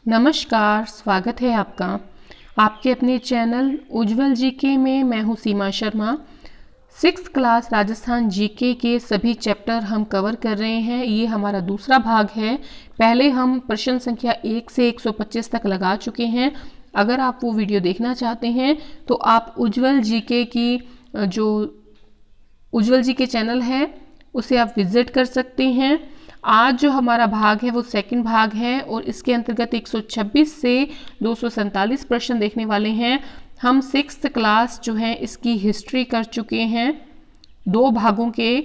नमस्कार, स्वागत है आपका आपके अपने चैनल उज्ज्वल जीके में। मैं हूं Seema Sharma. 6th class Rajasthan GK के सभी चैप्टर हम कवर कर रहे हैं। ये हमारा दूसरा भाग है। पहले हम प्रश्न संख्या 1 से 125 तक लगा चुके हैं। अगर आप वो वीडियो देखना चाहते हैं तो आप उज्ज्वल जीके की जो उज्ज्वल जीके चैनल है उसे आप विजिट कर सकते हैं। आज जो हमारा भाग है वो सेकंड भाग है और इसके अंतर्गत 126 से 247 प्रश्न देखने वाले हैं। हम 6th क्लास जो है इसकी हिस्ट्री कर चुके हैं 2 भागों के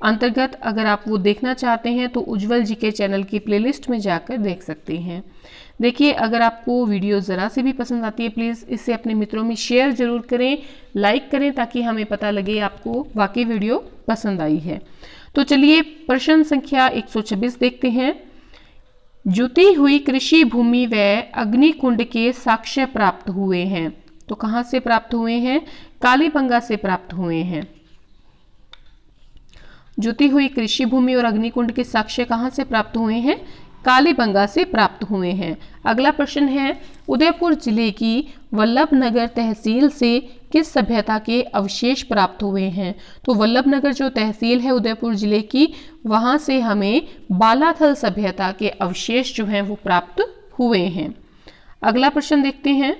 अंतर्गत। अगर आप वो देखना चाहते हैं तो उज्ज्वल जीके चैनल की प्लेलिस्ट में जाकर देख सकते हैं। देखिए, अगर आपको वीडियो ज़रा से भी पसंद आती है प्लीज़ इसे अपने मित्रों में शेयर ज़रूर करें, लाइक करें, ताकि हमें पता लगे आपको वाकई वीडियो पसंद आई है। तो चलिए प्रश्न संख्या 126 देखते हैं। जुती हुई कृषि भूमि व अग्निकुंड के साक्ष्य प्राप्त हुए हैं। तो कहाँ से प्राप्त हुए हैं? कालीबंगा से प्राप्त हुए हैं। जुती हुई कृषि भूमि और अग्निकुंड के साक्ष्य कहाँ से प्राप्त हुए हैं? कालीबंगा से प्राप्त हुए हैं। अगला प्रश्न है, उदयपुर जिले की वल्लभनगर तहसील से किस सभ्यता के अवशेष प्राप्त हुए हैं? तो वल्लभनगर जो तहसील है उदयपुर जिले की, वहां से हमें बालाथल सभ्यता के अवशेष जो हैं वो प्राप्त हुए हैं। अगला प्रश्न देखते हैं।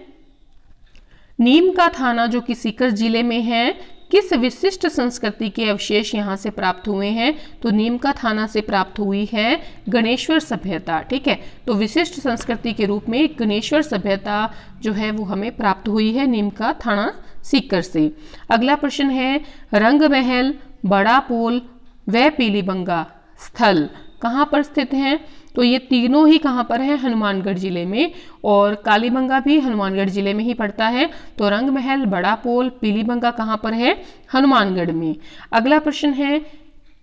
नीम का थाना जो कि सीकर जिले में है, किस विशिष्ट संस्कृति के अवशेष यहाँ से प्राप्त हुए हैं? तो नीम का थाना से प्राप्त हुई है गणेश्वर सभ्यता। ठीक है, तो विशिष्ट संस्कृति के रूप में गणेश्वर सभ्यता जो है वो हमें प्राप्त हुई है नीम का थाना सीकर से। अगला प्रश्न है, रंग महल, बड़ा पोल व पीलीबंगा स्थल कहाँ पर स्थित हैं? तो ये तीनों ही कहाँ पर है? हनुमानगढ़ जिले में, और कालीबंगा भी हनुमानगढ़ जिले में ही पड़ता है। तो रंग महल, बड़ा पोल, पीलीबंगा कहाँ पर है? हनुमानगढ़ में। अगला प्रश्न है,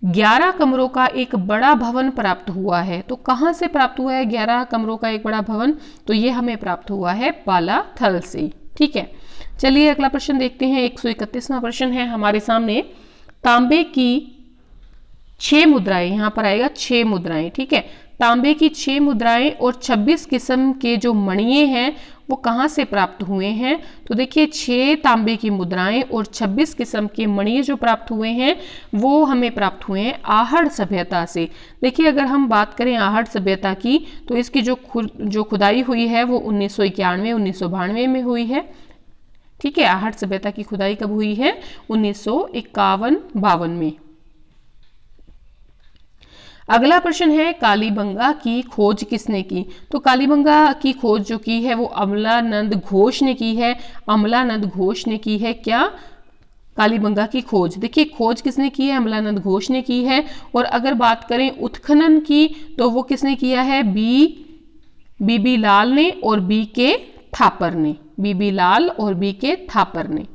11 कमरों का एक बड़ा भवन प्राप्त हुआ है। तो कहाँ से प्राप्त हुआ है 11 कमरों का एक बड़ा भवन? तो ये हमें प्राप्त हुआ है बालाथल से। ठीक है, चलिए अगला प्रश्न देखते हैं। 131वां प्रश्न है हमारे सामने। तांबे की 6 मुद्राएं, यहाँ पर आएगा 6 मुद्राएं। ठीक है, तांबे की 6 मुद्राएं और 26 किस्म के जो मणिये हैं वो कहाँ से प्राप्त हुए हैं? तो देखिए, 6 तांबे की मुद्राएं और 26 किस्म के मणिये जो प्राप्त हुए हैं वो हमें प्राप्त हुए हैं आहड़ सभ्यता से। देखिए, अगर हम बात करें आहड़ सभ्यता की तो इसकी जो खुदाई हुई है वो 1991 1992 में हुई है। ठीक है, आहड़ सभ्यता की खुदाई कब हुई है? 1951-52 में। अगला प्रश्न है, कालीबंगा की खोज किसने की? तो कालीबंगा की खोज जो की है वो अमलानंद घोष ने की है। अमलानंद घोष ने की है क्या? कालीबंगा की खोज। देखिए, खोज किसने की है? अमलानंद घोष ने की है। और अगर बात करें उत्खनन की तो वो किसने किया है? बीबी लाल ने और बी के थापर ने। बीबी लाल और बी के थापर ने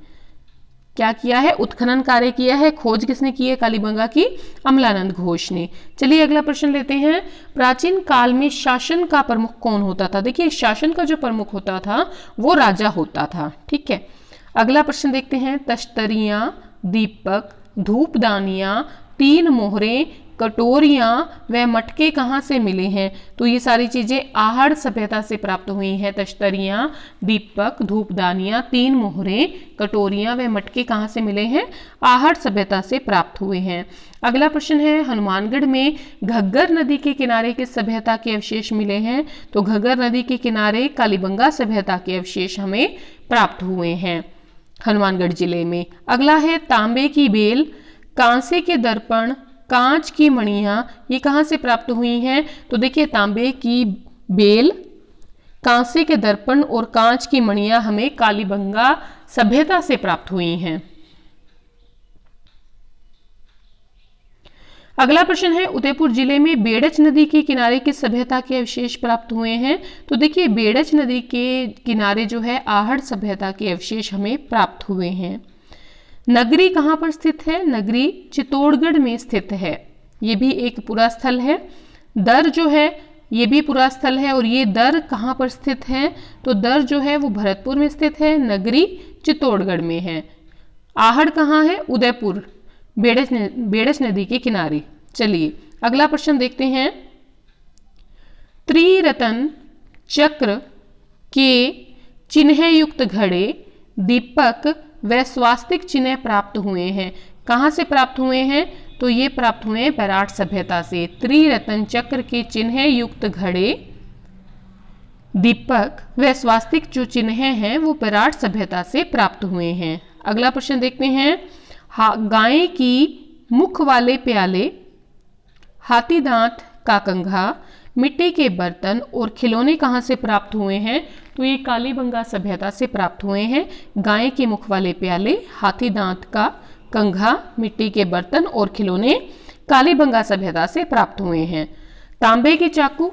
क्या किया है? उत्खनन कार्य किया है। खोज किसने की है कालीबंगा की? अमलानंद घोष ने। चलिए अगला प्रश्न लेते हैं। प्राचीन काल में शासन का प्रमुख कौन होता था? देखिए, शासन का जो प्रमुख होता था वो राजा होता था। ठीक है, अगला प्रश्न देखते हैं। तश्तरियां, दीपक, धूपदानियां, 3 मोहरे, कटोरियां व मटके कहाँ से मिले हैं? तो ये सारी चीजें आहड़ सभ्यता से प्राप्त हुई हैं। तश्तरियां, दीपक, धूपदानियां, 3 मोहरे, कटोरियां व मटके कहाँ से मिले हैं? आहड़ सभ्यता से प्राप्त हुए हैं। अगला प्रश्न है, हनुमानगढ़ में घग्गर नदी के किनारे किस सभ्यता के अवशेष मिले हैं? तो घग्गर नदी के किनारे कालीबंगा सभ्यता के अवशेष हमें प्राप्त हुए हैं हनुमानगढ़ जिले में। अगला है, तांबे की बेल, कांसे के दर्पण, कांच की मणियां, ये कहाँ से प्राप्त हुई हैं? तो देखिए, तांबे की बेल, कांसे के दर्पण और कांच की मणियां हमें कालीबंगा सभ्यता से प्राप्त हुई हैं। अगला प्रश्न है, उदयपुर जिले में बेड़च नदी के किनारे किस सभ्यता के अवशेष प्राप्त हुए हैं? तो देखिए, बेड़च नदी के किनारे जो है आहड़ सभ्यता के अवशेष हमें प्राप्त हुए हैं। नगरी कहाँ पर स्थित है? नगरी चित्तौड़गढ़ में स्थित है। ये भी एक पुरा स्थल है। दर जो है ये भी पुरा स्थल है। और ये दर कहाँ पर स्थित है? तो दर जो है वो भरतपुर में स्थित है। नगरी चित्तौड़गढ़ में है। आहड़ कहाँ है? उदयपुर, बेड़च नदी के किनारे। चलिए अगला प्रश्न देखते हैं। त्रिरत्न चक्र के चिन्ह युक्त घड़े, दीपक व स्वास्तिक चिन्ह प्राप्त हुए हैं। कहाँ से प्राप्त हुए हैं? तो ये प्राप्त हुए हैं बेराट सभ्यता से। त्रिरत्न चक्र के चिन्ह युक्त घड़े, दीपक व स्वास्तिक जो चिन्ह हैं वो बेराट सभ्यता से प्राप्त हुए हैं। अगला प्रश्न देखते हैं। गाय की मुख वाले प्याले, हाथी दांत का कंघा, मिट्टी के बर्तन और खिलौने कहाँ से प्राप्त हुए हैं? तो ये कालीबंगा सभ्यता से प्राप्त हुए हैं। गाय के मुख वाले प्याले, हाथी दांत का कंघा, मिट्टी के बर्तन और खिलौने कालीबंगा सभ्यता से प्राप्त हुए हैं। तांबे के चाकू,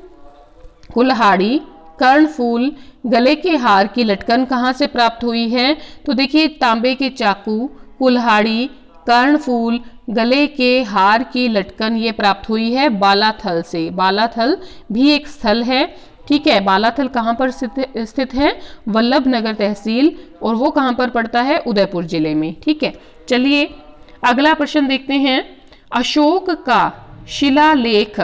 कुल्हाड़ी, कर्णफूल, गले के हार की लटकन कहाँ से प्राप्त हुई है? तो देखिए तांबे के चाकू, कुल्हाड़ी, कर्णफूल, गले के हार की लटकन ये प्राप्त हुई है बालाथल से। बालाथल भी एक स्थल है, ठीक है। बालाथल कहाँ पर स्थित है? वल्लभ नगर तहसील, और वो कहाँ पर पड़ता है? उदयपुर जिले में, ठीक है। चलिए अगला प्रश्न देखते हैं। अशोक का शिलालेख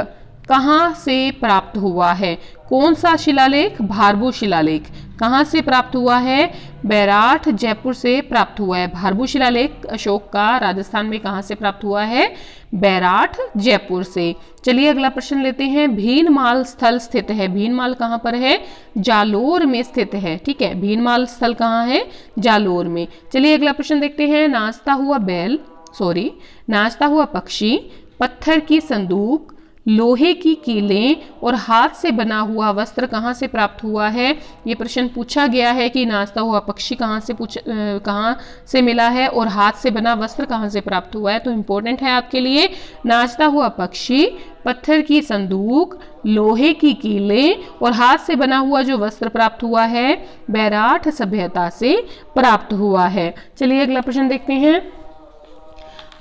कहाँ से प्राप्त हुआ है? कौन सा शिलालेख? भारभू शिलालेख। कहाँ से प्राप्त हुआ है? बैराठ जयपुर से प्राप्त हुआ है। भारभू शिलालेख अशोक का राजस्थान में कहाँ से प्राप्त हुआ है? बैराठ जयपुर से। चलिए अगला प्रश्न लेते हैं। भीनमाल स्थल स्थित है। भीनमाल कहाँ पर है? जालोर में स्थित है, ठीक है। भीनमाल स्थल कहाँ है? जालोर में। चलिए अगला प्रश्न देखते हैं। नाचता हुआ पक्षी, पत्थर की संदूक, लोहे की कीलें और हाथ से बना हुआ वस्त्र कहाँ से प्राप्त हुआ है? ये प्रश्न पूछा गया है कि नाचता हुआ पक्षी कहाँ से मिला है और हाथ से बना वस्त्र कहाँ से प्राप्त हुआ है। तो इम्पोर्टेंट है आपके लिए। नाचता हुआ पक्षी, पत्थर की संदूक, लोहे की कीलें और हाथ से बना हुआ जो वस्त्र प्राप्त हुआ है बैराठ सभ्यता से प्राप्त हुआ है। चलिए अगला प्रश्न देखते हैं।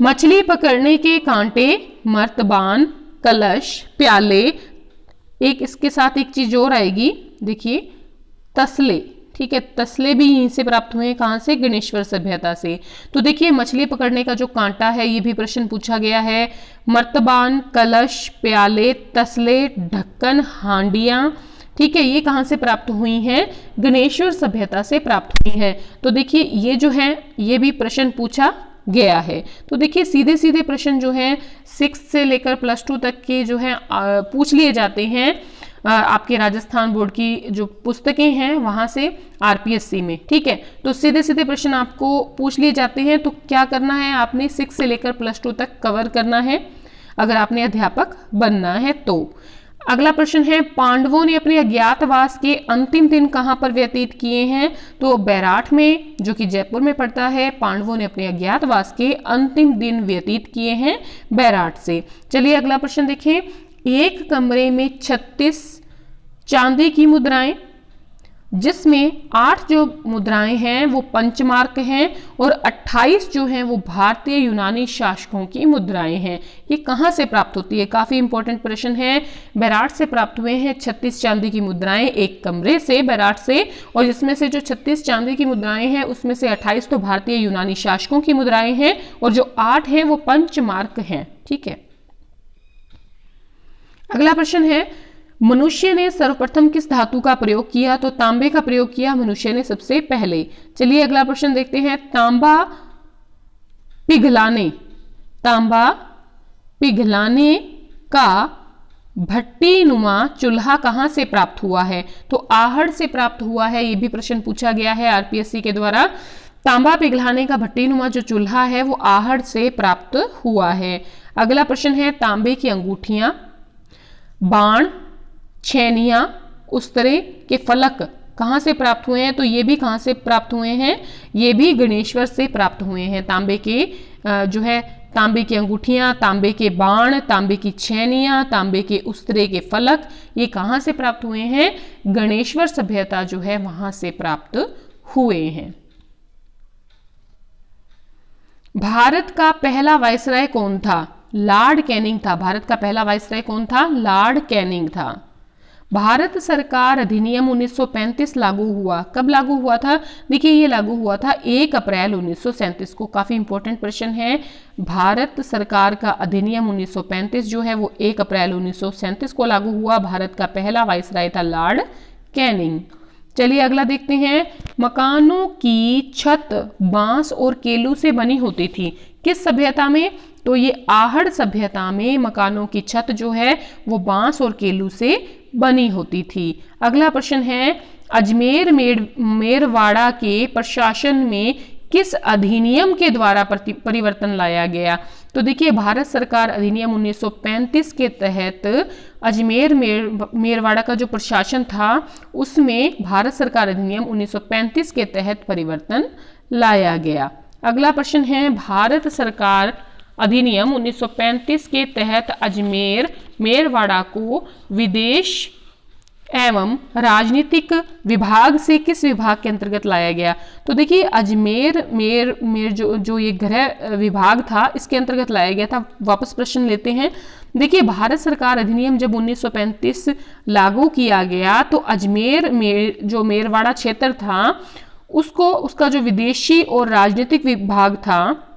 मछली पकड़ने के कांटे, मर्तबान, कलश, प्याले, एक इसके साथ एक चीज और आएगी, देखिए तसले, ठीक है। तसले भी यहीं से प्राप्त हुए हैं। कहाँ से? गणेश्वर सभ्यता से। तो देखिए मछली पकड़ने का जो कांटा है ये भी प्रश्न पूछा गया है। मर्तबान, कलश, प्याले, तसले, ढक्कन, हांडियां, ठीक है, ये कहाँ से प्राप्त हुई हैं? गणेश्वर सभ्यता से प्राप्त हुई है। तो देखिए ये जो है ये भी प्रश्न पूछा गया है। तो देखिए सीधे सीधे प्रश्न जो है 6 से लेकर +2 तक के जो है पूछ लिए जाते हैं आपके राजस्थान बोर्ड की जो पुस्तकें हैं वहां से आरपीएससी में, ठीक है। तो सीधे सीधे प्रश्न आपको पूछ लिए जाते हैं। तो क्या करना है? आपने 6 से लेकर +2 तक कवर करना है अगर आपने अध्यापक बनना है तो। अगला प्रश्न है। पांडवों ने अपने अज्ञातवास के अंतिम दिन कहां पर व्यतीत किए हैं? तो बैराठ में, जो कि जयपुर में पड़ता है। पांडवों ने अपने अज्ञातवास के अंतिम दिन व्यतीत किए हैं बैराठ से। चलिए अगला प्रश्न देखें। एक कमरे में 36 चांदी की मुद्राएं, जिसमें 8 जो मुद्राएं हैं वो पंचमार्क हैं और 28 जो हैं वो भारतीय यूनानी शासकों की मुद्राएं हैं। ये कहाँ से प्राप्त होती है? काफी इंपॉर्टेंट प्रश्न है। बैराठ से प्राप्त हुए हैं 36 चांदी की मुद्राएं एक कमरे से, बैराठ से, और जिसमें से जो 36 चांदी की मुद्राएं हैं उसमें से 28 तो भारतीय यूनानी शासकों की मुद्राएं हैं और जो 8 हैं वो पंचमार्क हैं, ठीक है। अगला प्रश्न है। मनुष्य ने सर्वप्रथम किस धातु का प्रयोग किया? तो तांबे का प्रयोग किया मनुष्य ने सबसे पहले। चलिए अगला प्रश्न देखते हैं। तांबा पिघलाने का भट्टी नुमा चूल्हा कहां से प्राप्त हुआ है? तो आहड़ से प्राप्त हुआ है। यह भी प्रश्न पूछा गया है आरपीएससी के द्वारा। तांबा पिघलाने का भट्टी नुमा जो चूल्हा है वो आहड़ से प्राप्त हुआ है। अगला प्रश्न है। तांबे की अंगूठियां, बाण, छैनियां, उस्तरे के फलक कहाँ से प्राप्त हुए हैं? तो ये भी कहाँ से प्राप्त हुए हैं? ये भी गणेश्वर से प्राप्त हुए हैं। तांबे के जो है तांबे की अंगूठियां, तांबे के बाण, तांबे की छैनियां, तांबे के उस्तरे के फलक, ये कहाँ से प्राप्त हुए हैं? गणेश्वर सभ्यता जो है वहां से प्राप्त हुए हैं। भारत का पहला वायसराय कौन था? लॉर्ड कैनिंग था। भारत का पहला वायसराय कौन था? लॉर्ड कैनिंग था। भारत सरकार अधिनियम 1935 लागू हुआ। कब लागू हुआ था? देखिए ये लागू हुआ था 1 अप्रैल 1937 को। काफी इंपॉर्टेंट प्रश्न है। भारत सरकार का अधिनियम 1935 जो है वो 1 अप्रैल 1937 को लागू हुआ। भारत का पहला वायसराय था लॉर्ड कैनिंग। चलिए अगला देखते हैं, मकानों की छत बांस और केलू से बनी होती थी, किस सभ्यता में? तो ये आहड़ सभ्यता में मकानों की छत जो है वो बांस और केलू से बनी होती थी। अगला प्रश्न है, अजमेर मेरवाड़ा के प्रशासन में किस अधिनियम के द्वारा परिवर्तन लाया गया? तो देखिए भारत सरकार अधिनियम 1935 के तहत अजमेर मेरवाड़ा का जो प्रशासन था उसमें भारत सरकार अधिनियम 1935 के तहत परिवर्तन लाया गया। अगला प्रश्न है, भारत सरकार अधिनियम 1935 के तहत अजमेर मेरवाड़ा को विदेश एवं राजनीतिक विभाग से किस विभाग के अंतर्गत लाया गया? तो देखिए अजमेर मेर जो ये गृह विभाग था इसके अंतर्गत लाया गया था। वापस प्रश्न लेते हैं। देखिए भारत सरकार अधिनियम जब 1935 लागू किया गया तो अजमेर जो मेरवाड़ा क्षेत्र था उसका जो विदेशी और राजनीतिक विभाग था,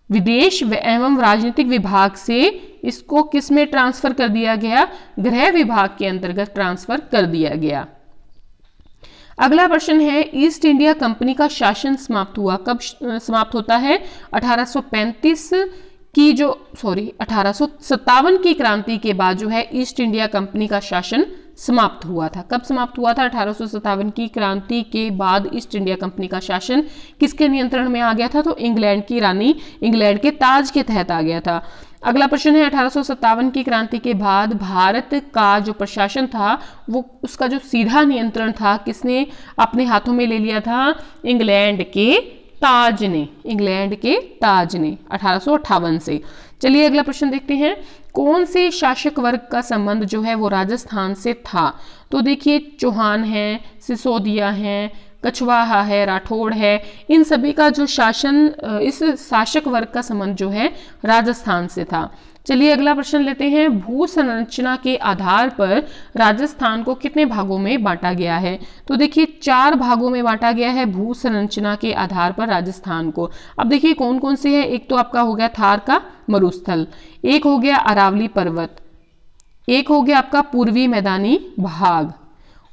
विदेश एवं राजनीतिक विभाग से इसको किस में ट्रांसफर कर दिया गया? गृह विभाग के अंतर्गत ट्रांसफर कर दिया गया। अगला प्रश्न है, ईस्ट इंडिया कंपनी का शासन समाप्त हुआ कब समाप्त होता है? 1857 की क्रांति के बाद जो है ईस्ट इंडिया कंपनी का शासन समाप्त हुआ था। कब समाप्त हुआ था? 1857 की क्रांति के बाद ईस्ट इंडिया कंपनी का शासन किसके नियंत्रण में आ गया था? तो इंग्लैंड की रानी, इंग्लैंड के ताज के तहत आ गया था। अगला प्रश्न है, 1857 की क्रांति के बाद भारत का जो प्रशासन था वो उसका जो सीधा नियंत्रण था किसने अपने हाथों में ले लिया था? इंग्लैंड के ताज ने, इंग्लैंड के ताज ने 1858 से। चलिए अगला प्रश्न देखते हैं, कौन से शासक वर्ग का संबंध जो है वो राजस्थान से था? तो देखिए चौहान है, सिसोदिया है, कछवाहा है, राठौड़ है, इन सभी का जो इस शासक वर्ग का संबंध जो है राजस्थान से था। चलिए अगला प्रश्न लेते हैं, भू संरचना के आधार पर राजस्थान को कितने भागों में बांटा गया है? तो देखिए 4 भागों में बांटा गया है भू संरचना के आधार पर राजस्थान को। अब देखिए कौन कौन से हैं, एक तो आपका हो गया थार का मरुस्थल, एक हो गया अरावली पर्वत, एक हो गया आपका पूर्वी मैदानी भाग,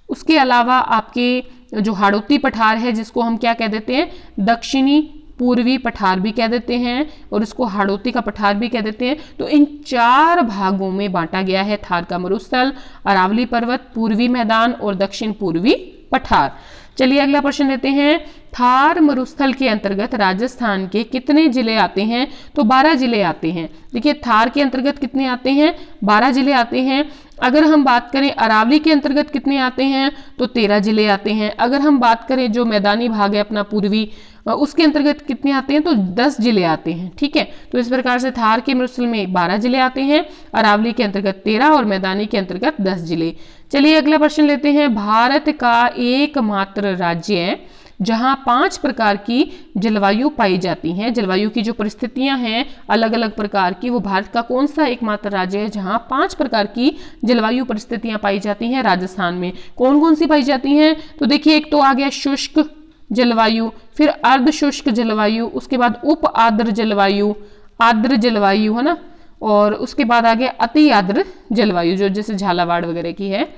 उसके अलावा आपके जो हाड़ौती पठार है जिसको हम क्या कह देते हैं? दक्षिणी पूर्वी पठार भी कह देते हैं और इसको हाड़ौती का पठार भी कह देते हैं। तो इन 4 भागों में बांटा गया है थार का मरुस्थल, अरावली पर्वत, पूर्वी मैदान और दक्षिण पूर्वी पठार। चलिए अगला प्रश्न लेते हैं, थार मरुस्थल के अंतर्गत राजस्थान के कितने जिले आते हैं? तो 12 जिले आते हैं। देखिए थार के अंतर्गत कितने आते हैं? 12 जिले आते हैं। अगर हम बात करें अरावली के अंतर्गत कितने आते हैं? तो 13 जिले आते हैं। अगर हम बात करें जो मैदानी भाग है अपना पूर्वी, उसके अंतर्गत कितने आते हैं? तो 10 जिले आते हैं। ठीक है, तो इस प्रकार से थार के मरुस्थल में 12 जिले आते हैं, अरावली के अंतर्गत 13 और मैदानी के अंतर्गत 10 जिले। चलिए अगला प्रश्न लेते हैं, भारत का एकमात्र राज्य है जहां 5 प्रकार की जलवायु पाई जाती हैं, जलवायु की जो परिस्थितियां हैं अलग अलग प्रकार की, वो भारत का कौन सा एकमात्र राज्य है जहां 5 प्रकार की जलवायु परिस्थितियां पाई जाती हैं? राजस्थान में। कौन कौन सी पाई जाती हैं? तो देखिए एक तो आ गया शुष्क जलवायु, फिर अर्ध शुष्क जलवायु, उसके बाद उप आर्द्र जलवायु, आर्द्र जलवायु है ना, और उसके बाद आ गया अति आर्द्र जलवायु जो जैसे झालावाड़ वगैरह की है।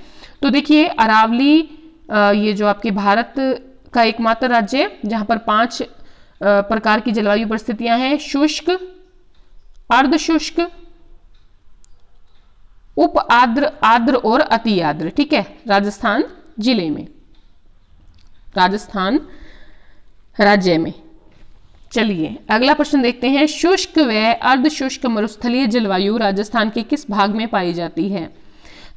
तो देखिए अरावली ये जो आपके भारत का एकमात्र राज्य है जहां पर 5 प्रकार की जलवायु परिस्थितियां हैं, शुष्क, अर्ध शुष्क, उप आर्द्र, आर्द्र और अति आर्द्र। ठीक है, राजस्थान जिले में, राजस्थान राज्य में। चलिए अगला प्रश्न देखते हैं, शुष्क व अर्ध शुष्क मरुस्थलीय जलवायु राजस्थान के किस भाग में पाई जाती है?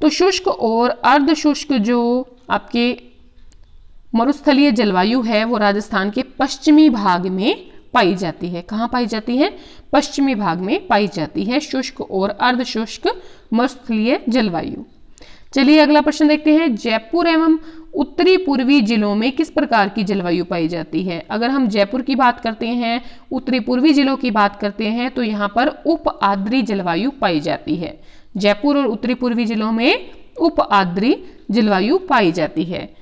तो शुष्क और अर्ध शुष्क जो आपके मरुस्थलीय जलवायु है वो राजस्थान के पश्चिमी भाग में पाई जाती है। कहाँ पाई जाती है? पश्चिमी भाग में पाई जाती है शुष्क और अर्ध शुष्क मरुस्थलीय जलवायु। चलिए अगला प्रश्न देखते हैं, जयपुर एवं उत्तरी पूर्वी जिलों में किस प्रकार की जलवायु पाई जाती है? अगर हम जयपुर की बात करते हैं, उत्तरी पूर्वी जिलों की बात करते हैं तो यहाँ पर उप आर्द्री जलवायु पाई जाती है। जयपुर और उत्तरी पूर्वी जिलों में उप आर्द्री जलवायु पाई जाती है।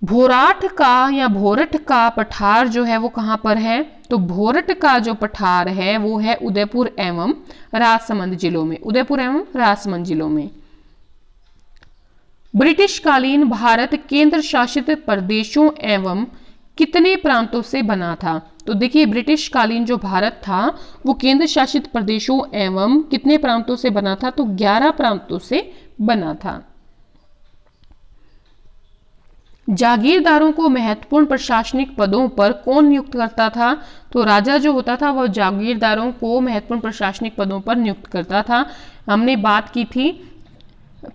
भोराठ का या भोरठ का पठार जो है वो कहाँ पर है? तो भोरठ का जो पठार है वो है उदयपुर एवं राजसमंद जिलों में, उदयपुर एवं राजसमंद जिलों में। ब्रिटिश कालीन भारत केंद्र शासित प्रदेशों एवं कितने प्रांतों से बना था? तो देखिए ब्रिटिश कालीन जो भारत था वो केंद्र शासित प्रदेशों एवं कितने प्रांतों से बना था? तो 11 प्रांतों से बना था। जागीरदारों को महत्वपूर्ण प्रशासनिक पदों पर कौन नियुक्त करता था? तो राजा जो होता था वह जागीरदारों को महत्वपूर्ण प्रशासनिक पदों पर नियुक्त करता था। हमने बात की थी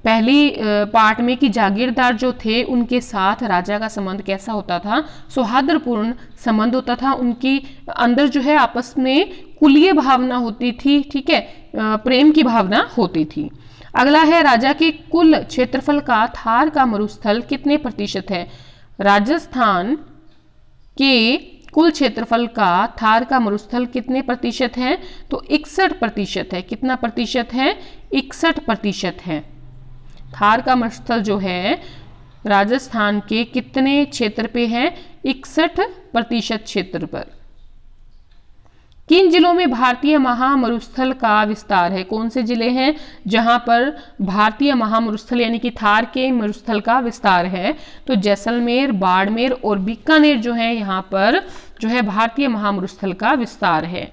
पहली पार्ट में कि जागीरदार जो थे उनके साथ राजा का संबंध कैसा होता था? सौहार्दपूर्ण संबंध होता था। उनकी अंदर जो है आपस में कुलीय भावना होती थी, ठीक है, प्रेम की भावना होती थी। अगला है राजा के कुल क्षेत्रफल का थार का मरुस्थल कितने प्रतिशत है? राजस्थान के कुल क्षेत्रफल का थार का मरुस्थल कितने प्रतिशत है? तो 61% है। कितना प्रतिशत है? 61% है। थार का मरुस्थल जो है राजस्थान के कितने क्षेत्र पे है? 61% क्षेत्र पर। किन जिलों में भारतीय महामरुस्थल का विस्तार है? कौन से जिले हैं जहां पर भारतीय महामरुस्थल यानी कि थार के मरुस्थल का विस्तार है? तो जैसलमेर, बाड़मेर और बीकानेर जो है यहाँ पर जो है भारतीय महामरुस्थल का विस्तार है।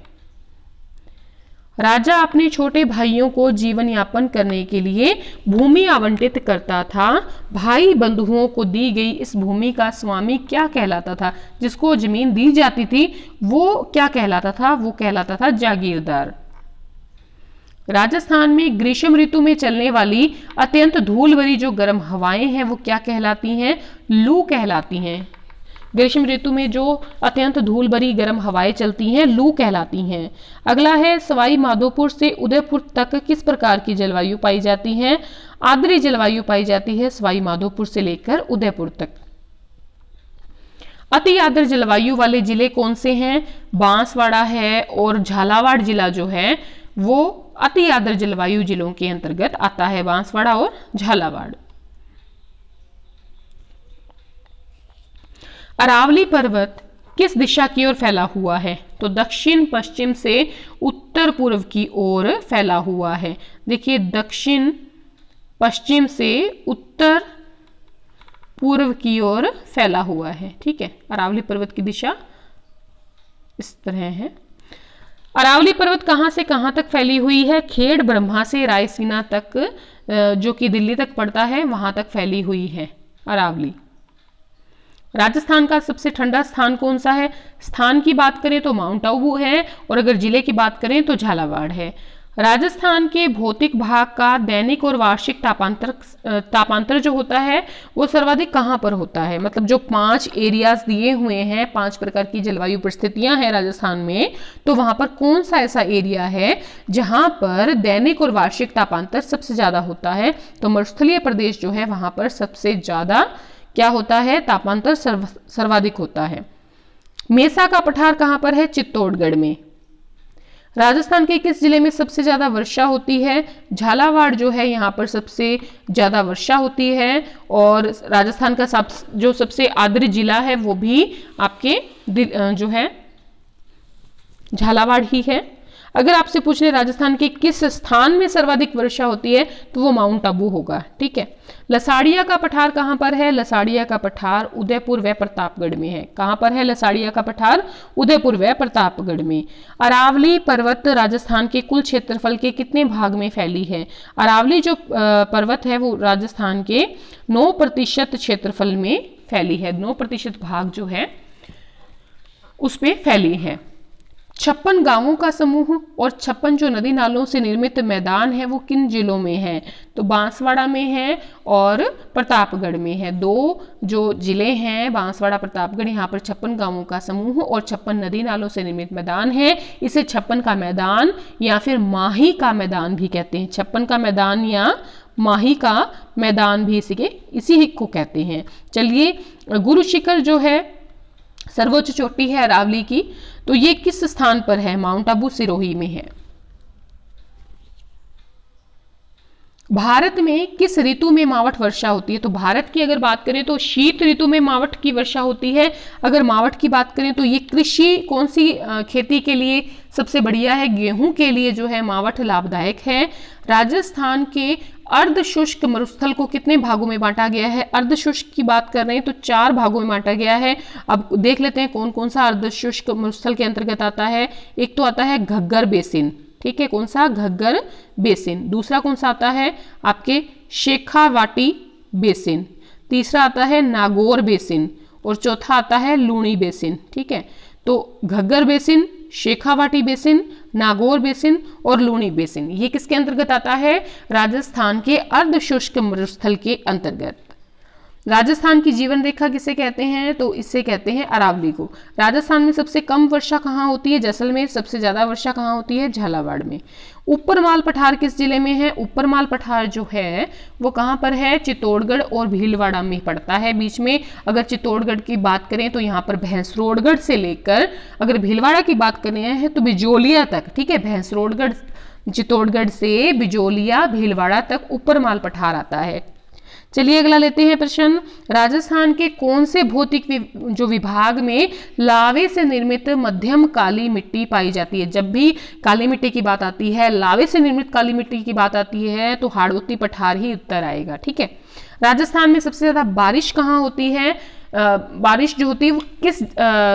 राजा अपने छोटे भाइयों को जीवन यापन करने के लिए भूमि आवंटित करता था। भाई बंधुओं को दी गई इस भूमि का स्वामी क्या कहलाता था? जिसको जमीन दी जाती थी वो क्या कहलाता था? वो कहलाता था जागीरदार। राजस्थान में ग्रीष्म ऋतु में चलने वाली अत्यंत धूल भरी जो गर्म हवाएं हैं वो क्या कहलाती हैं? लू कहलाती हैं। ग्रीष्म ऋतु में जो अत्यंत धूल भरी गर्म हवाएं चलती हैं लू कहलाती हैं। अगला है सवाई माधोपुर से उदयपुर तक किस प्रकार की जलवायु पाई जाती है? आर्द्र जलवायु पाई जाती है सवाई माधोपुर से लेकर उदयपुर तक। अति आर्द्र जलवायु वाले जिले कौन से हैं? बांसवाड़ा है और झालावाड़ जिला जो है वो अति आर्द्र जलवायु जिलों के अंतर्गत आता है, बांसवाड़ा और झालावाड़। अरावली पर्वत किस दिशा की ओर फैला हुआ है? तो दक्षिण पश्चिम से उत्तर पूर्व की ओर फैला हुआ है। देखिए दक्षिण पश्चिम से उत्तर पूर्व की ओर फैला हुआ है, ठीक है। अरावली पर्वत की दिशा इस तरह है। अरावली पर्वत कहां से कहां तक फैली हुई है? खेड़ ब्रह्मा से रायसीना तक जो कि दिल्ली तक पड़ता है वहां तक फैली हुई है अरावली। राजस्थान का सबसे ठंडा स्थान कौन सा है? स्थान की बात करें तो माउंट आबू है और अगर जिले की बात करें तो झालावाड़ है। राजस्थान के भौतिक भाग का दैनिक और वार्षिक तापांतर जो होता है वो सर्वाधिक कहाँ पर होता है? मतलब जो 5 एरियाज दिए हुए हैं, 5 प्रकार की जलवायु परिस्थितियां हैं राजस्थान में, तो वहां पर कौन सा ऐसा एरिया है जहां पर दैनिक और वार्षिक तापांतर सबसे ज्यादा होता है? तो मरुस्थलीय प्रदेश जो है वहां पर सबसे ज्यादा क्या होता है? तापांतर सर्वाधिक होता है। मेसा का पठार कहां पर है? चित्तौड़गढ़ में। राजस्थान के किस जिले में सबसे ज्यादा वर्षा होती है? झालावाड़ जो है यहाँ पर सबसे ज्यादा वर्षा होती है और राजस्थान का जो सबसे आर्द्र जिला है वो भी आपके जो है झालावाड़ ही है। अगर आपसे पूछने राजस्थान के किस स्थान में सर्वाधिक वर्षा होती है तो वो माउंट आबू होगा, ठीक है। लसाड़िया का पठार कहां पर है? लसाड़िया का पठार उदयपुर व प्रतापगढ़ में है। कहां पर है लसाड़िया का पठार? उदयपुर व प्रतापगढ़ में। अरावली पर्वत राजस्थान के कुल क्षेत्रफल के कितने भाग में फैली है? अरावली जो पर्वत है वो राजस्थान के 9% क्षेत्रफल में फैली है। 9% भाग जो है उस पे फैली है। 56 गांवों का समूह और 56 जो नदी नालों से निर्मित मैदान है वो किन जिलों में है? तो बांसवाड़ा में है और प्रतापगढ़ में है। 2 जो जिले हैं बांसवाड़ा प्रतापगढ़, यहाँ पर 56 गांवों का समूह और 56 नदी नालों से निर्मित मैदान है। इसे 56 का मैदान या फिर माही का मैदान भी कहते हैं। 56 का मैदान या माही का मैदान भी इसी को कहते हैं। चलिए, गुरु शिखर जो है सर्वोच्च चोटी है अरावली की, तो ये किस स्थान पर है? माउंट आबू सिरोही में है। भारत में किस ऋतु में मावठ वर्षा होती है? तो भारत की अगर बात करें तो शीत ऋतु में मावठ की वर्षा होती है। अगर मावठ की बात करें तो ये कृषि कौन सी खेती के लिए सबसे बढ़िया है? गेहूं के लिए जो है मावठ लाभदायक है। राजस्थान के अर्ध शुष्क मरुस्थल को कितने भागों में बांटा गया है? अर्ध शुष्क की बात कर रहे हैं तो 4 भागों में बांटा गया है। अब देख लेते हैं कौन कौन सा अर्ध शुष्क मरुस्थल के अंतर्गत आता है। एक तो आता है घग्गर बेसिन, ठीक है, कौन सा? घग्गर बेसिन। दूसरा कौन सा आता है? आपके शेखावाटी बेसिन। तीसरा आता है नागौर बेसिन और चौथा आता है लूणी बेसिन, ठीक है। तो Ghaggar basin, Shekhawati basin, Nagaur basin और लूणी बेसिन, ये किसके अंतर्गत आता है? राजस्थान के अर्ध शुष्क मरुस्थल के अंतर्गत। राजस्थान की जीवन रेखा किसे कहते हैं? तो इससे कहते हैं अरावली को। राजस्थान में सबसे कम वर्षा कहाँ होती है? जैसलमेर। सबसे ज्यादा वर्षा कहाँ होती है? झालावाड़ में। ऊपरमाल पठार किस जिले में है? ऊपरमाल पठार जो है वो कहाँ पर है? चित्तौड़गढ़ और भीलवाड़ा में पड़ता है बीच में। अगर चित्तौड़गढ़ की बात करें तो यहाँ पर भैंसरोडगढ़ से लेकर, अगर भीलवाड़ा की बात करें है तो बिजोलिया तक, ठीक है, भैंसरोडगढ़ चित्तौड़गढ़ से बिजोलिया भीलवाड़ा तक ऊपरमाल पठार आता है। चलिए अगला लेते हैं प्रश्न। राजस्थान के कौन से भौतिक जो विभाग में लावे से निर्मित मध्यम काली मिट्टी पाई जाती है? जब भी काली मिट्टी की बात आती है, लावे से निर्मित काली मिट्टी की बात आती है तो हाड़ौती पठार ही उत्तर आएगा, ठीक है। राजस्थान में सबसे ज्यादा बारिश कहाँ होती है? बारिश जो होती है वो किस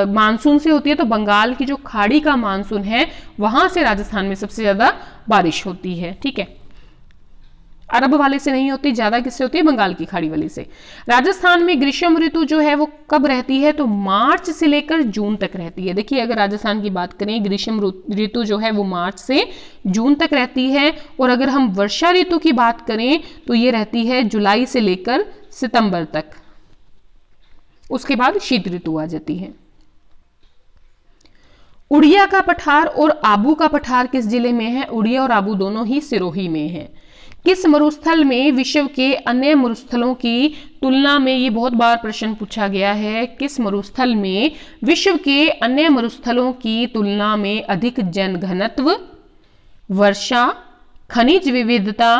मानसून से होती है? तो बंगाल की जो खाड़ी का मानसून है वहां से राजस्थान में सबसे ज्यादा बारिश होती है, ठीक है। अरब वाले से नहीं होती, ज्यादा किससे होती है? बंगाल की खाड़ी वाली से। राजस्थान में ग्रीष्म ऋतु जो है वो कब रहती है? तो मार्च से लेकर जून तक रहती है। देखिए अगर राजस्थान की बात करें, ग्रीष्म ऋतु जो है वो मार्च से जून तक रहती है। और अगर हम वर्षा ऋतु की बात करें तो ये रहती है जुलाई से लेकर सितंबर तक। उसके बाद शीत ऋतु आ जाती है। उड़िया का पठार और आबू का पठार किस जिले में है? उड़िया और आबू दोनों ही सिरोही में है। किस मरुस्थल में विश्व के अन्य मरुस्थलों की तुलना में, ये बहुत बार प्रश्न पूछा गया है, किस मरुस्थल में विश्व के अन्य मरुस्थलों की तुलना में अधिक जनघनत्व, वर्षा, खनिज विविधता,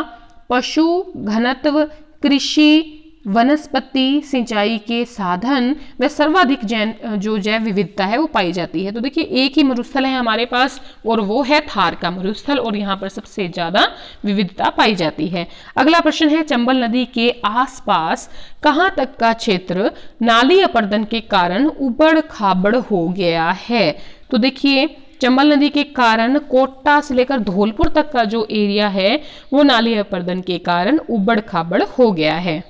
पशु घनत्व, कृषि, वनस्पति, सिंचाई के साधन व सर्वाधिक जो जैव विविधता है वो पाई जाती है? तो देखिए एक ही मरुस्थल है हमारे पास और वो है थार का मरुस्थल, और यहाँ पर सबसे ज्यादा विविधता पाई जाती है। अगला प्रश्न है, चंबल नदी के आसपास कहाँ तक का क्षेत्र नाली अपर्दन के कारण उबड़ खाबड़ हो गया है? तो देखिए चंबल नदी के कारण कोटा से लेकर धौलपुर तक का जो एरिया है वो नाली अपर्दन के कारण उबड़ खाबड़ हो गया है।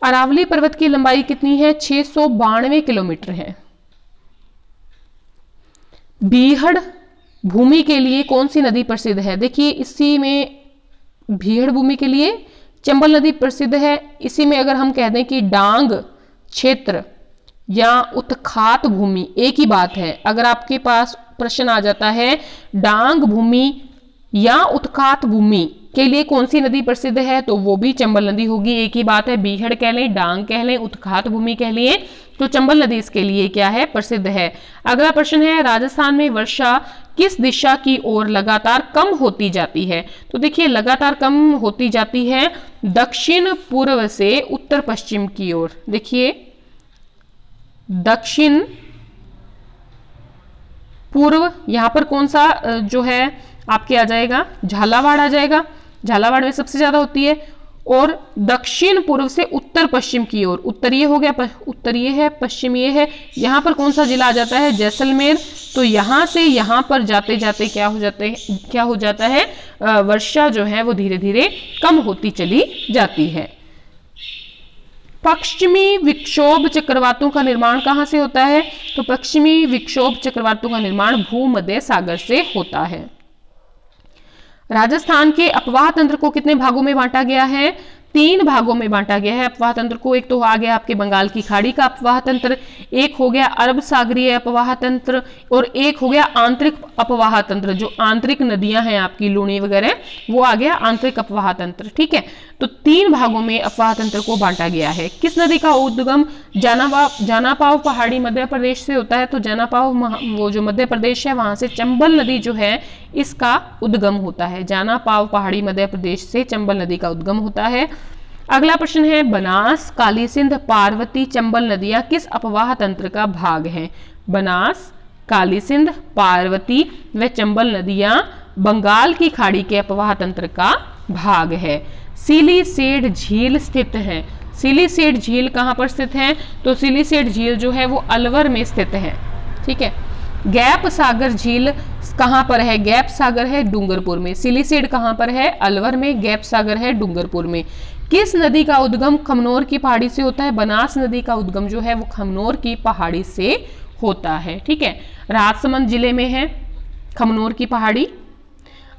अरावली पर्वत की लंबाई कितनी है? 692 किलोमीटर है। बीहड़ भूमि के लिए कौन सी नदी प्रसिद्ध है? देखिए इसी में बीहड़ भूमि के लिए चंबल नदी प्रसिद्ध है। इसी में अगर हम कह दें कि डांग क्षेत्र या उत्खात भूमि, एक ही बात है। अगर आपके पास प्रश्न आ जाता है डांग भूमि या उत्खात भूमि के लिए कौन सी नदी प्रसिद्ध है, तो वो भी चंबल नदी होगी। एक ही बात है, बीहड़ कह लें, डांग कह लें, उत्खात भूमि कह लिए, तो चंबल नदी इसके लिए क्या है? प्रसिद्ध है। अगला प्रश्न है, राजस्थान में वर्षा किस दिशा की ओर लगातार कम होती जाती है? तो देखिए लगातार कम होती जाती है दक्षिण पूर्व से उत्तर पश्चिम की ओर। देखिए दक्षिण पूर्व, यहां पर कौन सा जो है आपके आ जाएगा? झालावाड़ आ जाएगा। झालावाड़ में सबसे ज्यादा होती है। और दक्षिण पूर्व से उत्तर पश्चिम की ओर, उत्तर ये हो गया, उत्तर ये है, पश्चिम ये है। यहाँ पर कौन सा जिला आ जाता है? जैसलमेर। तो यहाँ से यहाँ पर जाते जाते क्या हो जाता है? वर्षा जो है वो धीरे धीरे कम होती चली जाती है। पश्चिमी विक्षोभ चक्रवातों का निर्माण कहाँ से होता है? तो पश्चिमी विक्षोभ चक्रवातों का निर्माण भूमध्य सागर से होता है। राजस्थान के अपवाह तंत्र को कितने भागों में बांटा गया है? 3 भागों में बांटा गया है अपवाह तंत्र को। एक तो आ गया आपके बंगाल की खाड़ी का अपवाह तंत्र, एक हो गया अरब सागरीय अपवाह तंत्र, और एक हो गया आंतरिक अपवाह तंत्र। जो आंतरिक नदियां हैं आपकी लूणी वगैरह, वो आ गया आंतरिक अपवाह तंत्र, ठीक है। तो 3 भागों में अपवाह तंत्र को बांटा गया है। किस नदी का उद्गम जानापाव पहाड़ी मध्य प्रदेश से होता है? तो जानापाव वो जो मध्य प्रदेश है वहां से चंबल नदी जो है इसका उद्गम होता है। जानापाव पहाड़ी मध्य प्रदेश से चंबल नदी का उद्गम होता है। अगला प्रश्न है, बनास, काली सिंध, पार्वती, चंबल नदियां किस अपवाह तंत्र का भाग हैं? बनास, काली सिंध, पार्वती व चंबल नदियां बंगाल की खाड़ी के अपवाह तंत्र का भाग है। सिलीसेड झील स्थित है। सिलीसेड झील कहाँ पर स्थित है? तो सिलीसेड झील जो है वो अलवर में स्थित है। ठीक है। गैप सागर झील कहाँ पर है? गैप सागर है डूंगरपुर में। सिलीसेड कहाँ पर है? अलवर में। गैप सागर है डूंगरपुर में। किस नदी का उद्गम खमनोर की पहाड़ी से होता है? बनास नदी का उद्गम जो है वो खमनोर की पहाड़ी से होता है। ठीक है। राजसमंद जिले में है खमनोर की पहाड़ी।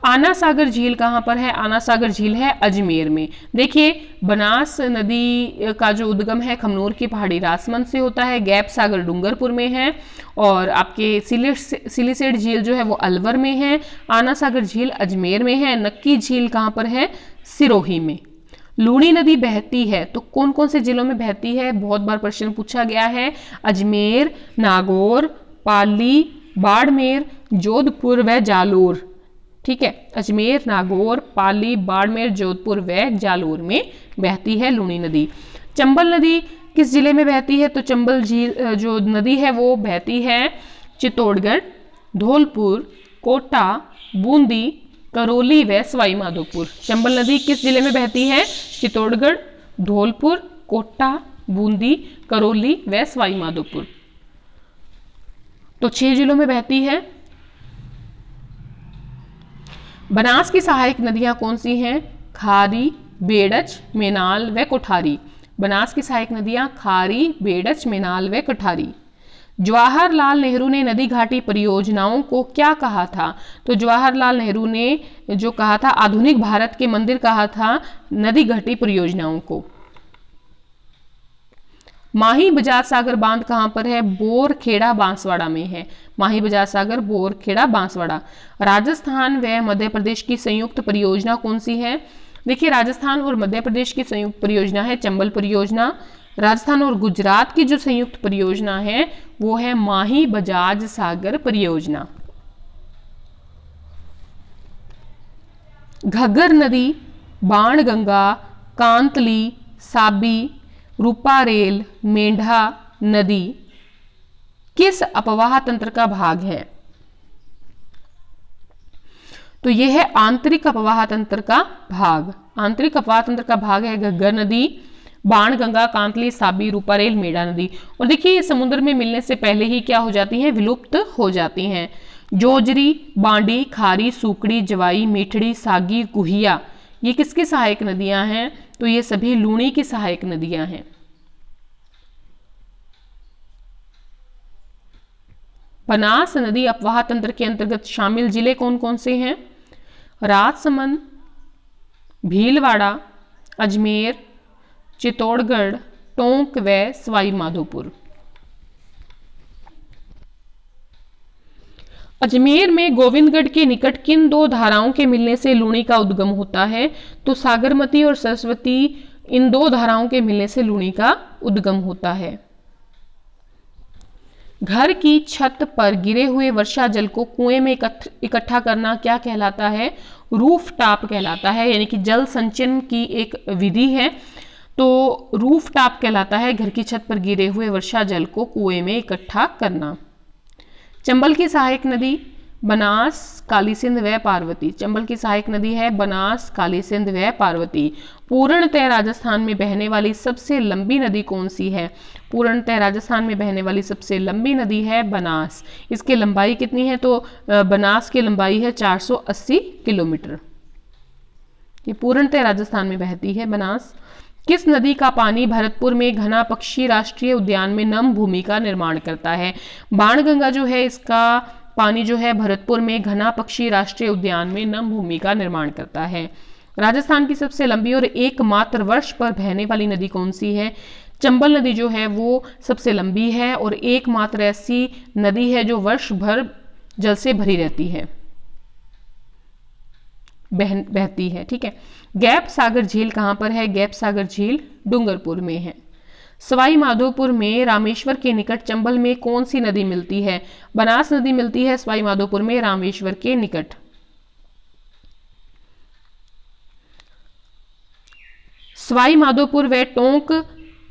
आना सागर झील कहाँ पर है? आना सागर झील है अजमेर में। देखिए, बनास नदी का जो उद्गम है खमनोर की पहाड़ी राजसमंद से होता है। गैप सागर डूंगरपुर में है और आपके सिलीसेड झील जो है वो अलवर में है। आना सागर झील अजमेर में है। नक्की झील कहाँ पर है? सिरोही में। लूणी नदी बहती है तो कौन कौन से जिलों में बहती है? बहुत बार प्रश्न पूछा गया है। अजमेर, नागौर, पाली, बाड़मेर, जोधपुर व जालोर। ठीक है। अजमेर, नागौर, पाली, बाड़मेर, जोधपुर व जालोर में बहती है लूणी नदी। चंबल नदी किस जिले में बहती है? तो चंबल झील जो नदी है वो बहती है चित्तौड़गढ़, धौलपुर, कोटा, बूंदी, करौली व सवाई माधोपुर। चंबल नदी किस जिले में बहती है? चित्तौड़गढ़, धौलपुर, कोटा, बूंदी, करौली व सवाई माधोपुर। तो 6 जिलों में बहती है। बनास की सहायक नदियां कौन सी हैं? खारी, बेड़च, मेनाल व कोठारी। बनास की सहायक नदियां खारी, बेड़च, मेनाल व कोठारी। जवाहरलाल नेहरू ने नदी घाटी परियोजनाओं को क्या कहा था? तो जवाहरलाल नेहरू ने जो कहा था, आधुनिक भारत के मंदिर कहा था नदी घाटी परियोजनाओं को। माही बजाज सागर बांध कहां पर है? बोरखेड़ा बांसवाड़ा में है। माही बजाज सागर बोरखेड़ा बांसवाड़ा। राजस्थान व मध्य प्रदेश की संयुक्त परियोजना कौन सी है? देखिए, राजस्थान और मध्य प्रदेश की संयुक्त परियोजना है चंबल परियोजना। राजस्थान और गुजरात की जो संयुक्त परियोजना है वो है माही बजाज सागर परियोजना। घग्गर नदी, बाणगंगा, कांतली, साबी, रूपारेल, मेंढा नदी किस अपवाह तंत्र का भाग है? तो यह है आंतरिक अपवाह तंत्र का भाग। आंतरिक अपवाह तंत्र का भाग है घग्गर नदी, बाणगंगा, कांतली, साबी, रूपारेल, मेंढा नदी। और देखिए, ये समुद्र में मिलने से पहले ही क्या हो जाती हैं? विलुप्त हो जाती हैं। जोजरी, बांडी, खारी, सुकड़ी, जवाई, मीठड़ी, सागी, गुहिया, ये किसकी सहायक नदियां हैं? तो ये सभी लूणी की सहायक नदियां हैं। बनास नदी अपवाह तंत्र के अंतर्गत शामिल जिले कौन कौन से हैं? राजसमंद, भीलवाड़ा, अजमेर, चित्तौड़गढ़, टोंक व सवाई माधोपुर। अजमेर में गोविंदगढ़ के निकट किन 2 धाराओं के मिलने से लूणी का उद्गम होता है? तो सागरमती और सरस्वती, इन 2 धाराओं के मिलने से लूणी का उद्गम होता है। घर की छत पर गिरे हुए वर्षा जल को कुएं में इकट्ठा करना क्या कहलाता है? रूफ टॉप कहलाता है, यानी कि जल संचयन की एक विधि है। तो रूफ टॉप कहलाता है घर की छत पर गिरे हुए वर्षा जल को कुएं में इकट्ठा करना। चंबल की सहायक नदी बनास, काली सिंध व पार्वती। चंबल की सहायक नदी है बनास, काली सिंध व पार्वती। पूर्णतः राजस्थान में बहने वाली सबसे लंबी नदी कौन सी है? पूर्णतः राजस्थान में बहने वाली सबसे लंबी नदी है बनास। इसकी लंबाई कितनी है? तो बनास की लंबाई है 480 किलोमीटर। ये पूर्णतः राजस्थान में बहती है बनास। किस नदी का पानी भरतपुर में घना पक्षी राष्ट्रीय उद्यान में नम भूमि का निर्माण करता है? बाणगंगा जो है, इसका पानी जो है भरतपुर में घना पक्षी राष्ट्रीय उद्यान में नम भूमि का निर्माण करता है। राजस्थान की सबसे लंबी और एकमात्र वर्ष पर बहने वाली नदी कौन सी है? चंबल नदी जो है वो सबसे लंबी है और एकमात्र ऐसी नदी है जो वर्ष भर जल से भरी रहती है, बहती है। ठीक है। गैप सागर झील कहां पर है? गैप सागर झील डूंगरपुर में है। सवाई माधोपुर में रामेश्वर के निकट चंबल में कौन सी नदी मिलती है? बनास नदी मिलती है सवाई माधोपुर में रामेश्वर के निकट। सवाई माधोपुर व टोंक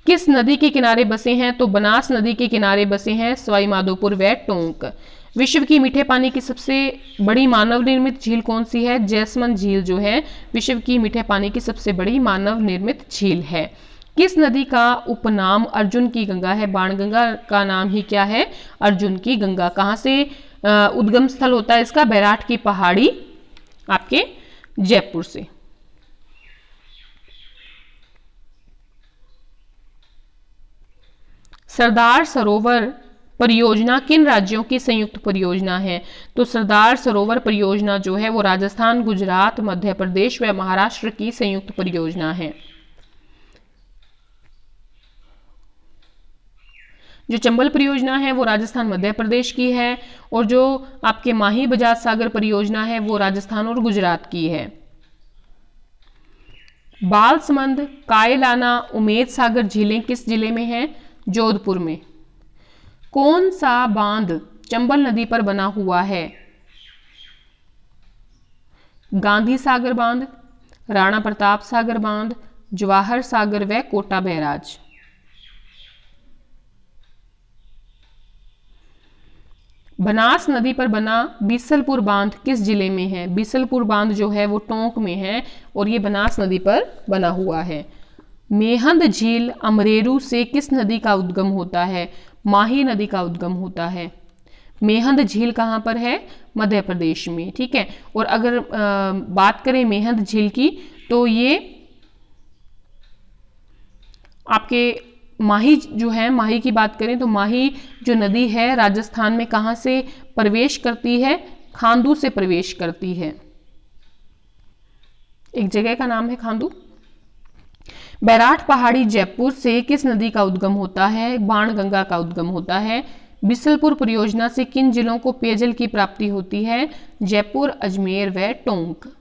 किस नदी के किनारे बसे हैं? तो बनास नदी के किनारे बसे हैं सवाई माधोपुर व टोंक। विश्व की मीठे पानी की सबसे बड़ी मानव निर्मित झील कौन सी है? जैसमंद झील जो है विश्व की मीठे पानी की सबसे बड़ी मानव निर्मित झील है। किस नदी का उपनाम अर्जुन की गंगा है? बाणगंगा का नाम ही क्या है? अर्जुन की गंगा। कहाँ से उद्गम स्थल होता है इसका? बैराठ की पहाड़ी आपके जयपुर से। सरदार सरोवर परियोजना किन राज्यों की संयुक्त परियोजना है? तो सरदार सरोवर परियोजना जो है वो राजस्थान, गुजरात, मध्य प्रदेश व महाराष्ट्र की संयुक्त परियोजना है। जो चंबल परियोजना है वो राजस्थान, मध्य प्रदेश की है, और जो आपके माही बजाज सागर परियोजना है वो राजस्थान और गुजरात की है। बालसमंद, कायलाना, उमेद सागर झीलें किस जिले में है? जोधपुर में। कौन सा बांध चंबल नदी पर बना हुआ है? गांधी सागर बांध, राणा प्रताप सागर बांध, जवाहर सागर व कोटा बैराज। बनास नदी पर बना बीसलपुर बांध किस जिले में है? बीसलपुर बांध जो है वो टोंक में है और ये बनास नदी पर बना हुआ है। मेहंद झील अमरेरू से किस नदी का उद्गम होता है? माही नदी का उद्गम होता है। मेहंद झील कहाँ पर है? मध्य प्रदेश में। ठीक है, और अगर बात करें मेहंद झील की तो ये आपके माही जो है, माही की बात करें तो माही जो नदी है राजस्थान में कहाँ से प्रवेश करती है? खांडू से प्रवेश करती है। एक जगह का नाम है खांडू। बैराठ पहाड़ी जयपुर से किस नदी का उद्गम होता है? बाणगंगा का उद्गम होता है। बिसलपुर परियोजना से किन जिलों को पेयजल की प्राप्ति होती है? जयपुर, अजमेर व टोंक।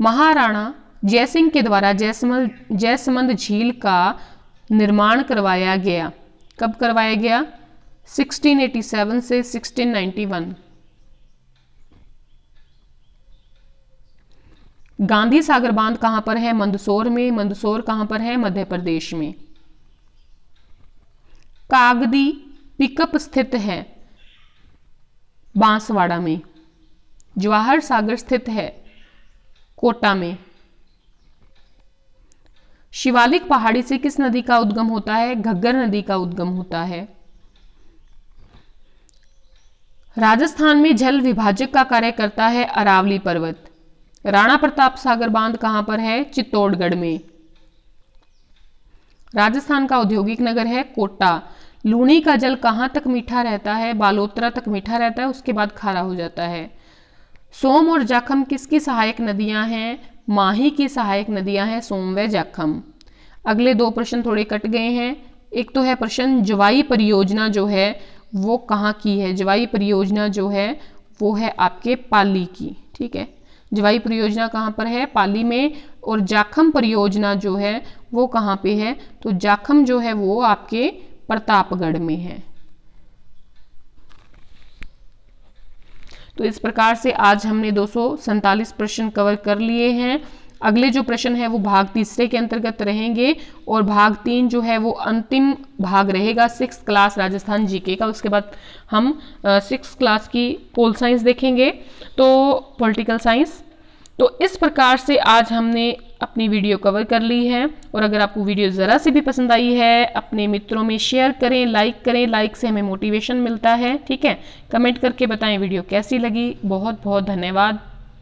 महाराणा जयसिंह के द्वारा जयसमंद झील का निर्माण करवाया गया। कब करवाया गया? 1687 से 1691। गांधी सागर बांध कहां पर है? मंदसौर में। मंदसौर कहां पर है? मध्य प्रदेश में। कागदी पिकअप स्थित है बांसवाड़ा में। जवाहर सागर स्थित है कोटा में। शिवालिक पहाड़ी से किस नदी का उद्गम होता है? घग्गर नदी का उद्गम होता है। राजस्थान में जल विभाजक का कार्य करता है अरावली पर्वत। राणा प्रताप सागर बांध कहां पर है? चित्तौड़गढ़ में। राजस्थान का औद्योगिक नगर है कोटा। लूनी का जल कहां तक मीठा रहता है? बालोतरा तक मीठा रहता है, उसके बाद खारा हो जाता है। सोम और जाखम किसकी सहायक नदियां हैं? माही की सहायक नदियां हैं सोम व जाखम। अगले दो प्रश्न थोड़े कट गए हैं। एक तो है प्रश्न जवाई परियोजना जो है वो कहाँ की है? जवाई परियोजना जो है वो है आपके पाली की। ठीक है, जवाई परियोजना कहाँ पर है? पाली में। और जाखम परियोजना जो है वो कहाँ पे है? तो जाखम जो है वो आपके प्रतापगढ़ में है। तो इस प्रकार से आज हमने 247 प्रश्न कवर कर लिए हैं। अगले जो प्रश्न है वो भाग तीसरे के अंतर्गत रहेंगे और भाग 3 जो है वो अंतिम भाग रहेगा 6th क्लास राजस्थान जीके का। उसके बाद हम 6th क्लास की पोल साइंस देखेंगे, तो पॉलिटिकल साइंस। तो इस प्रकार से आज हमने अपनी वीडियो कवर कर ली है। और अगर आपको वीडियो ज़रा सी भी पसंद आई है अपने मित्रों में शेयर करें, लाइक करें। लाइक से हमें मोटिवेशन मिलता है। ठीक है, कमेंट करके बताएं वीडियो कैसी लगी। बहुत बहुत धन्यवाद।